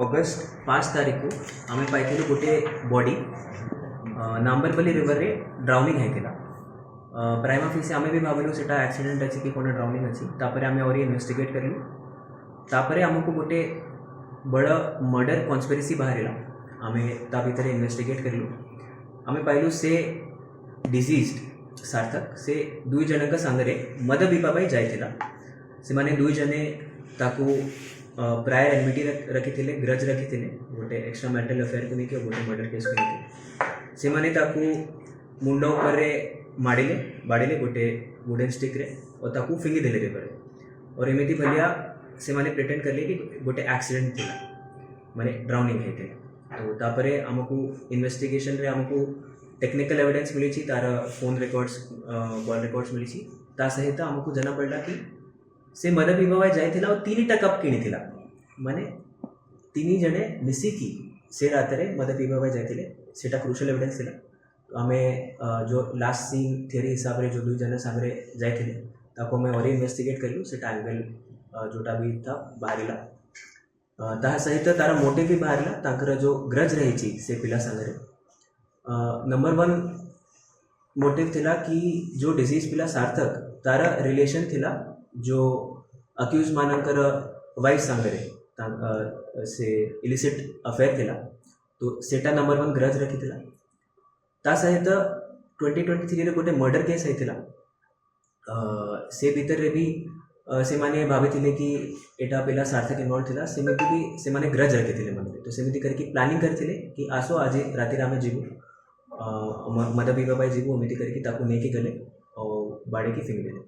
August 5 ତାରିଖକୁ ଆମେ ପାଇଥିଲୁ ଗୋଟେ ବଡି ନାମ୍ବରପଲ୍ଲୀ ରିଭରରେ ଡ୍ରାଉନିଂ ହେଇଥିଲା। ପ୍ରାଇମା ଫିସି ଆମେ ବି ଭାବିଲୁ ସେଟା ଆକ୍ସିଡେଣ୍ଟ ଅଛି କି କ'ଣ ଡ୍ରାଉନିଂ ଅଛି। ତାପରେ ଆମେ ଆହୁରି ଇନଭେଷ୍ଟିଗେଟ୍ କଲୁ। ତାପରେ ଆମକୁ ଗୋଟେ ବଡ଼ ମର୍ଡର କନ୍ସପିରେସି ବାହାରିଲା। ଆମେ ତା ଭିତରେ ଇନଭେଷ୍ଟିଗେଟ୍ କଲୁ। ଆମେ ପାଇଲୁ ସେ ଡିଜିଜ୍ଡ ସାର୍ଥକ ସେ ଦୁଇ ଜଣଙ୍କ ସାଙ୍ଗରେ ମଦ ପିଇବା ପାଇଁ ଯାଇଥିଲା। ସେମାନେ ଦୁଇ ଜଣେ ତାକୁ प्रायर एनमिटी रखी ग्रज रखी गोटे एक्सट्रा मैरिटल अफेयर को लेकिन गोटे मर्डर केस को लेकिन से माने ताकू मुंड उपर माड़े बाड़े गोटे वुडन स्टिक रे और ताकू फिंगी देले रिवर और एमती भलिया से माने प्रिटेंड करले कि गोटे एक्सीडेंट थिला माने ड्राउनिंग होते। तो तापरे आमको इन्वेस्टिगेशन रे आमको टेक्निकल एविडेंस मिली तार फोन रिकॉर्ड्स कॉल रिकॉर्ड्स मिली ता सहित आमको जना पड़ा कि से मद पीवा जाइथिला और 3टा कप किनिथिला माने 3 जणे मिसिकी से रातरे मद पीवा जाइथिले सेटा क्रूशियल एविडेंस थिला। तो आमे जो लास्ट सीन थियरी हिसाब रे जो दुई जने सागरे जाइथिले ताको मैं और इन्वेस्टिगेट करलु सेटा एंगल जोटा भी था बाहरिला ता सहित तार मोटिव भी बाहरिला ताकर जो ग्रज रही छी से पिला संगरे नंबर 1 मोटिव थिला कि जो डिजीज पिला सार्थक तार रिलेशन थिला जो अक्यूज मानकर वाइफ सांगरे से इलिसिट अफेयर थिला। तो सेटा नंबर 1 ग्रज रखी थिला ता सहित 2023 रे गोटे मर्डर केस होइथिला से भीतर रे भी से माने भाबिथिले कि एटा पिला सार्थक इन्वॉल्व थिला सेमिति भी से माने ग्रज रखिथिले मनरे। तो सेमिति करके प्लानिंग करथिले कि आसो आज राति रामे जीवु मद पीवा जीवु एमिति करके ताकू नेकी गले और बाड़े की फिंग देले।